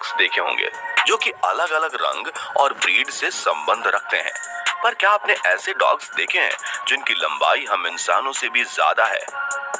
Dogs देखे होंगे जो कि अलग अलग रंग और ब्रीड से संबंध रखते हैं। पर क्या आपने ऐसे डॉग्स देखे हैं जिनकी लंबाई हम इंसानों से भी ज्यादा है?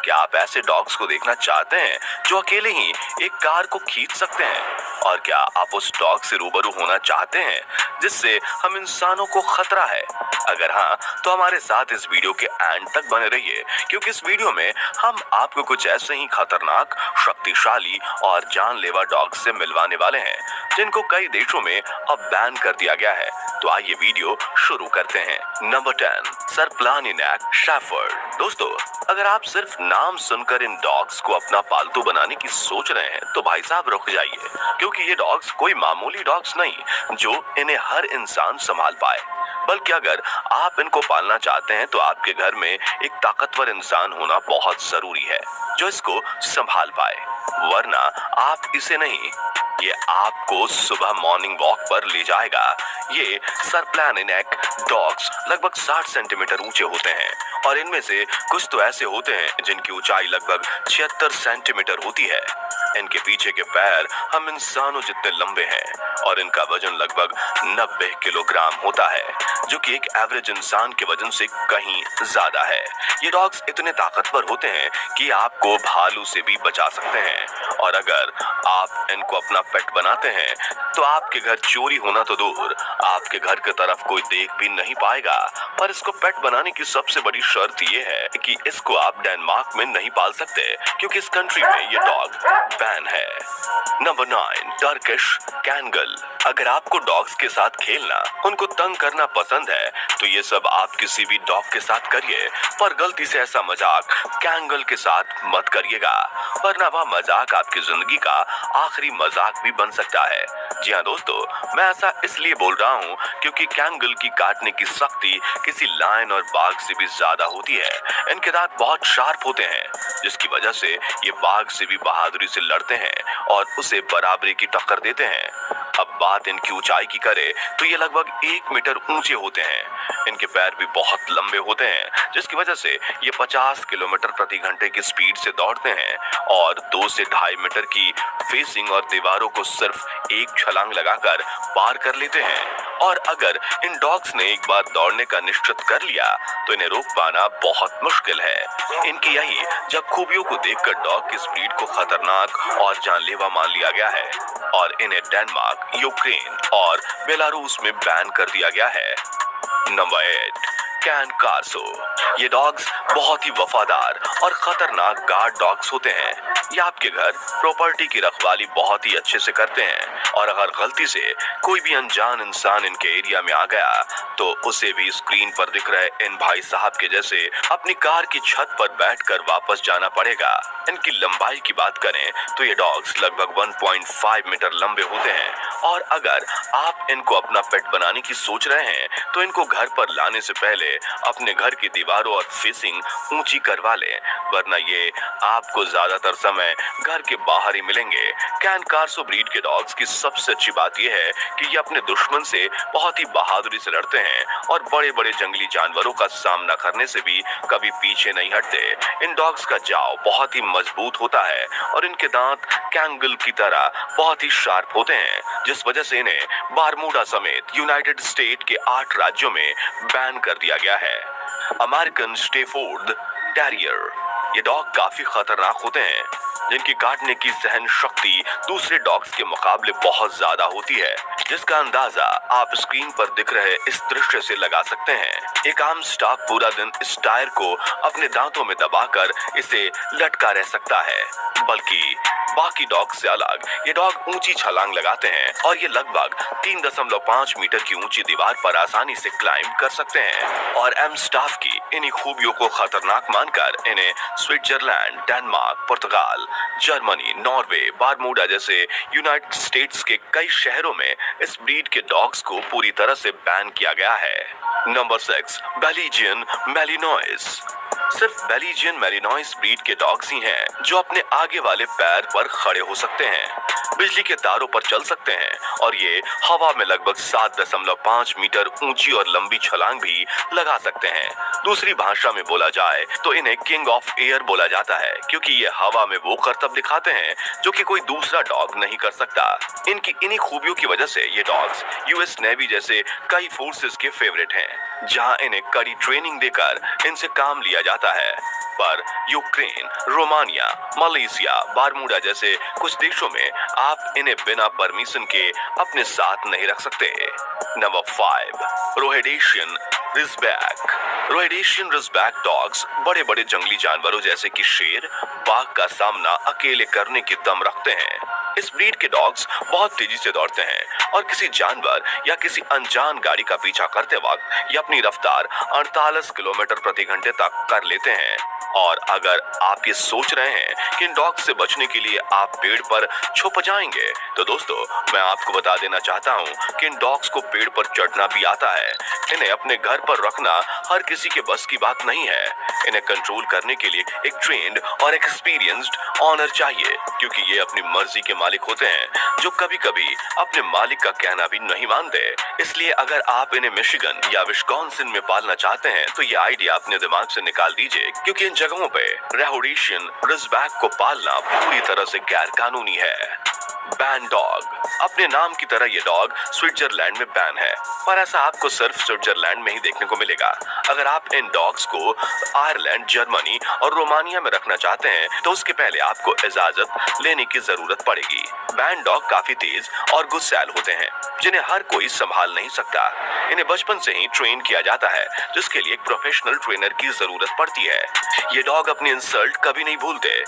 क्या आप ऐसे डॉग्स को देखना चाहते हैं जो अकेले ही एक कार को खींच सकते हैं? और क्या आप उस डॉग से रूबरू होना चाहते हैं जिससे हम इंसानों को खतरा है? अगर हाँ, तो हमारे साथ इस वीडियो के एंड तक बने रहिए, क्योंकि इस वीडियो में हम आपको कुछ ऐसे ही खतरनाक, शक्तिशाली और जानलेवा डॉग्स से मिलवाने वाले हैं जिनको कई देशों में अब बैन कर दिया गया है। तो आइए वीडियो शुरू करते हैं। Number 10, Sarplaninac shepherd. दोस्तों, अगर आप सिर्फ नाम सुनकर इन डॉग्स को अपना पालतू बनाने की सोच रहे हैं तो भाई साहब रुक जाइए, क्योंकि ये डॉग्स कोई मामूली डॉग्स नहीं जो इन्हें हर इंसान संभाल पाए। बल्कि अगर आप इनको पालना चाहते हैं तो आपके घर में एक ताकतवर इंसान होना बहुत जरूरी है जो इसको संभाल पाए, वरना आप इसे नहीं, ये आपको सुबह मॉर्निंग वॉक पर ले जाएगा। ये सरप्लानिनैक डॉग्स लगभग 60 सेंटीमीटर ऊंचे होते हैं और इनमें से कुछ तो ऐसे होते हैं जिनकी ऊंचाई लगभग 76 सेंटीमीटर होती है। इनके पीछे के पैर हम इंसानों जितने लंबे हैं और इनका वजन लगभग 90 किलोग्राम होता है, जो कि एक एवरेज इंसान के वजन से कहीं ज्यादा है। ये डॉग्स इतने ताकतवर होते हैं कि आपको भालू से भी बचा सकते हैं, और अगर आप इनको अपना पेट बनाते हैं तो आपके घर चोरी होना तो दूर, आपके घर की तरफ कोई देख भी नहीं पाएगा। पर इसको पेट बनाने की सबसे बड़ी शर्त ये है कि इसको आप डेनमार्क में नहीं पाल सकते, क्योंकि इस कंट्री में ये डॉग बैन है। Number 9, Turkish Kangal. अगर आपको डॉग्स के साथ खेलना, उनको तंग करना पसंद है तो ये सब आप किसी भी डॉग के साथ करिए, पर गलती से ऐसा मजाक कैंगल के साथ मत करिएगा, वरना वह मजाक आपकी जिंदगी का आखिरी मजाक भी बन सकता है। जी हाँ दोस्तों, मैं ऐसा इसलिए बोल रहा हूँ क्योंकि कैंगल की काटने की शक्ति किसी लायन और बाघ से भी ज्यादा होती है। इनके दांत बहुत शार्प होते हैं, जिसकी वजह से ये बाघ से भी बहादुरी से लड़ते हैं और उसे बराबरी की टक्कर देते हैं। अब बात इनकी ऊंचाई की करे तो ये लगभग 1 मीटर ऊंचे होते हैं। इनके पैर भी बहुत लंबे होते हैं, जिसकी वजह से ये 50 किलोमीटर प्रति घंटे की स्पीड से दौड़ते हैं और 2 से 2.5 मीटर की फेसिंग और दीवारों को सिर्फ एक छलांग लगाकर पार कर लेते हैं। और अगर इन डॉग्स ने एक बार दौड़ने का निश्चित कर लिया तो इन्हें रोक पाना बहुत मुश्किल है। इनकी यही जब खूबियों को देखकर डॉग की स्पीड को खतरनाक और जानलेवा मान लिया गया है और इन्हें डेनमार्क, यूक्रेन और बेलारूस में बैन कर दिया गया है। Number 8, Cane Corso. ये डॉग्स बहुत ही वफादार और खतरनाक गार्ड डॉग्स होते हैं। ये आपके घर प्रॉपर्टी की रखवाली बहुत ही अच्छे से करते हैं, और अगर गलती से कोई भी अनजान इंसान इनके एरिया में आ गया तो उसे भी स्क्रीन पर दिख रहे इन भाई साहब के जैसे अपनी कार की छत पर बैठकर वापस जाना पड़ेगा। इनकी लंबाई की बात करें तो ये डॉग्स लगभग 1.5 मीटर लंबे होते हैं, और अगर आप इनको अपना पेट बनाने की सोच रहे हैं तो इनको घर पर लाने से पहले अपने घर की दीवारों और फेसिंग ऊंची करवा लें, वरना ये आपको ज्यादातर समय घर के बाहर ही मिलेंगे। कैन कार्सो ब्रीड के डॉग्स की सबसे अच्छी बात यह है कि ये अपने दुश्मन से बहुत ही बहादुरी से लड़ते हैं और बड़े बड़े जंगली जानवरों का सामना करने से भी कभी पीछे नहीं हटते। इन डॉग्स का जाव बहुत ही मजबूत होता है और इनके दांत कैंगल की तरह बहुत ही शार्प होते हैं, जिस वजह से इन्हें बारमूडा समेत यूनाइटेड स्टेट के 8 राज्यों में बैन कर दिया गया है। American Stafford terrier. ये डॉग काफी खतरनाक होते हैं, जिनकी काटने की सहन शक्ति दूसरे डॉग्स के मुकाबले बहुत ज्यादा होती है, जिसका अंदाजा आप स्क्रीन पर दिख रहे इस दृश्य से लगा सकते हैं। एक आम स्टॉक पूरा दिन इस टायर को अपने दांतों में दबाकर इसे लटका रह सकता है, बल्कि बाकी डॉग से अलग ये डॉग ऊंची छलांग लगाते हैं और ये लगभग 3.5 मीटर की ऊंची दीवार पर आसानी से क्लाइंब कर सकते हैं। और एम स्टाफ की इन्हीं खूबियों को खतरनाक मानकर इन्हें स्विट्जरलैंड, डेनमार्क, पुर्तगाल, जर्मनी, नॉर्वे, बारमूडा जैसे यूनाइटेड स्टेट्स के कई शहरों में इस ब्रीड के डॉग्स को पूरी तरह से बैन किया गया है। Number 6, Belgian Malinois. सिर्फ बेल्जियन मैलिनॉइस ब्रीड के डॉग्स ही हैं जो अपने आगे वाले पैर पर खड़े हो सकते हैं, बिजली के तारों पर चल सकते हैं और ये हवा में लगभग 7.5 मीटर ऊंची और लंबी छलांग भी लगा सकते हैं। दूसरी भाषा में बोला जाए तो इन्हें किंग ऑफ एयर बोला जाता है, क्योंकि ये हवा में वो करतब दिखाते हैं जो कि कोई दूसरा डॉग नहीं कर सकता। इनकी इन्हीं खूबियों की वजह से ये डॉग्स यूएस नेवी जैसे कई फोर्सेस के फेवरेट हैं, जहां इन्हें कड़ी ट्रेनिंग देकर इनसे काम लिया जाता है। पर यूक्रेन, रोमानिया, मलेशिया, बारमूडा जैसे कुछ देशों में आप इन्हें बिना परमिशन के अपने साथ नहीं रख सकते। Number 5, Rhodesian ridgeback. Rhodesian ridgeback dogs बड़े बड़े जंगली जानवरों जैसे कि शेर, बाघ का सामना अकेले करने की दम रखते हैं। इस ब्रीड के डॉग्स बहुत तेजी से दौड़ते हैं और किसी जानवर या किसी अनजान गाड़ी का पीछा करते वक्त ये अपनी रफ्तार 48 किलोमीटर प्रति घंटे तक कर लेते हैं। और अगर आप ये सोच रहे हैं कि इन डॉग्स से बचने के लिए आप पेड़ पर छुप जाएंगे, तो दोस्तों मैं आपको बता देना चाहता हूँ कि इन डॉग्स को पेड़ पर चढ़ना भी आता है। इन्हें अपने घर पर रखना हर किसी के बस की बात नहीं है। इन्हें कंट्रोल करने के लिए एक ट्रेन्ड और एक्सपीरियंस्ड ऑनर चाहिए, क्योंकि ये अपनी मर्जी के मालिक होते हैं जो कभी कभी अपने मालिक का कहना भी नहीं मानते। इसलिए अगर आप इन्हें मिशिगन या विस्कॉन्सिन में पालना चाहते हैं तो ये आइडिया अपने दिमाग से निकाल दीजिए, क्योंकि इन जगहों पे रोहेडेशियन रिजबैक को पालना पूरी तरह से गैर कानूनी है। Ban dog. अपने नाम की तरह ये डॉग स्विट्जरलैंड में बैन है, पर ऐसा आपको सिर्फ स्विट्जरलैंड में ही देखने को मिलेगा। अगर आप इन डॉग्स को आयरलैंड, जर्मनी और रोमानिया में रखना चाहते हैं तो उसके पहले आपको इजाजत लेने की जरूरत पड़ेगी। बैन डॉग काफी तेज और गुस्सैल होते हैं, जिन्हें हर कोई संभाल नहीं सकता। इन्हें बचपन से ही ट्रेन किया जाता है, जिसके लिए एक प्रोफेशनल ट्रेनर की जरूरत पड़ती है। ये डॉग अपनी इंसल्ट कभी नहीं भूलते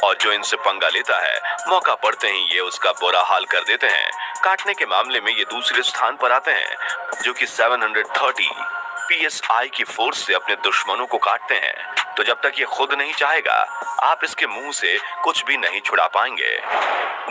और जो इनसे पंगा लेता है, मौका पड़ते ही ये उसका बुरा हाल कर देते हैं। काटने के मामले में ये दूसरे स्थान पर आते हैं, जो कि 730 PSI की फोर्स से अपने दुश्मनों को काटते हैं। तो जब तक ये खुद नहीं चाहेगा, आप इसके मुंह से कुछ भी नहीं छुड़ा पाएंगे।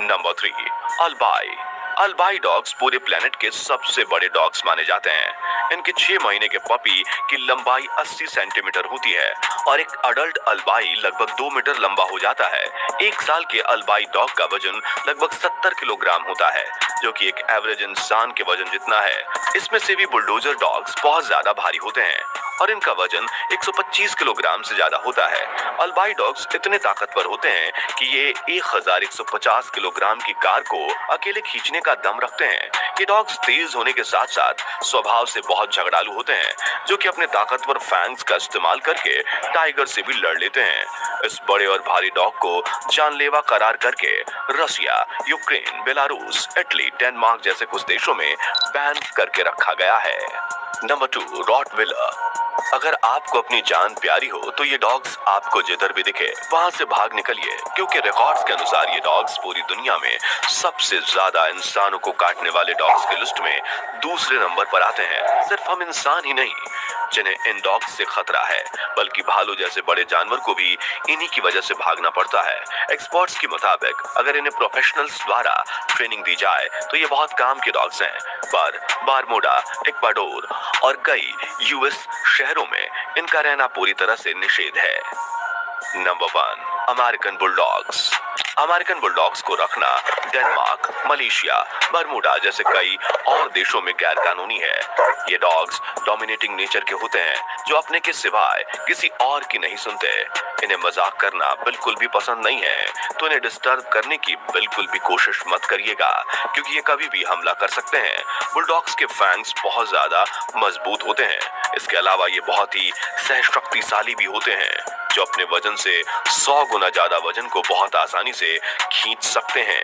नंबर 3, अल्बाई। अल्बाई डॉग्स पूरे प्लेनेट के सबसे बड़े डॉग्स माने जाते हैं। इनके 6 महीने के पपी की लंबाई 80 सेंटीमीटर होती है और एक अडल्ट अल्बाई लगभग 2 मीटर लंबा हो जाता है। 1 साल के अल्बाई डॉग का वजन लगभग 70 किलोग्राम होता है, जो कि एक एवरेज इंसान के वजन जितना है। इसमें से भी बुलडोजर डॉग्स बहुत ज्यादा भारी होते हैं और इनका वजन 125 किलोग्राम से ज्यादा होता है। अल्बाई डॉग्स इतने ताकतवर होते हैं कि ये 1150 किलोग्राम की कार को अकेले खींचने का दम रखते हैं। ये डॉग्स तेज होने के साथ साथ स्वभाव से बहुत झगड़ालू होते हैं, जो कि अपने ताकतवर फैंग्स का इस्तेमाल करके टाइगर से भी लड़ लेते हैं। इस बड़े और भारी डॉग को जानलेवा करार करके रसिया, यूक्रेन, बेलारूस, इटली, डेनमार्क जैसे कुछ देशों में बैन करके रखा गया है। Number 2, Rottweiler. अगर आपको अपनी जान प्यारी हो तो ये डॉग्स आपको जिधर भी दिखे वहां से भाग निकलिए, क्योंकि रिकॉर्ड्स के अनुसार ये डॉग्स पूरी दुनिया में सबसे ज्यादा इंसानों को काटने वाले डॉग्स की लिस्ट में दूसरे नंबर पर आते हैं। सिर्फ हम इंसान ही नहीं जिन्हें इन डॉग्स से खतरा है, बल्कि भालू जैसे बड़े जानवर को भी इन्हीं की वजह से भागना पड़ता है। एक्सपर्ट्स के मुताबिक अगर इन्हें प्रोफेशनल्स द्वारा ट्रेनिंग दी जाए तो ये बहुत काम के डॉग्स हैं, पर बारमूडा, इक्वाडोर और कई यूएस शहरों में इनका रहना पूरी तरह से निषेध है। Number 1, American bulldogs. American bulldogs को रखना डेनमार्क, मलेशिया, बरमूडा जैसे कई और देशों में गैर कानूनी है। ये डॉग्स डोमिनेटिंग नेचर के होते हैं, जो अपने के सिवाय किसी और की नहीं सुनते। इन्हें मजाक करना बिल्कुल भी पसंद नहीं है, तो इन्हें डिस्टर्ब करने की बिल्कुल भी कोशिश मत करिएगा, क्योंकि ये कभी भी हमला कर सकते हैं। बुलडॉग्स के फैंग्स बहुत ज्यादा मजबूत होते हैं। इसके अलावा ये बहुत ही सहशक्तिशाली भी होते हैं, जो अपने वजन से 100 गुना ज्यादा वजन को बहुत आसानी से खींच सकते हैं।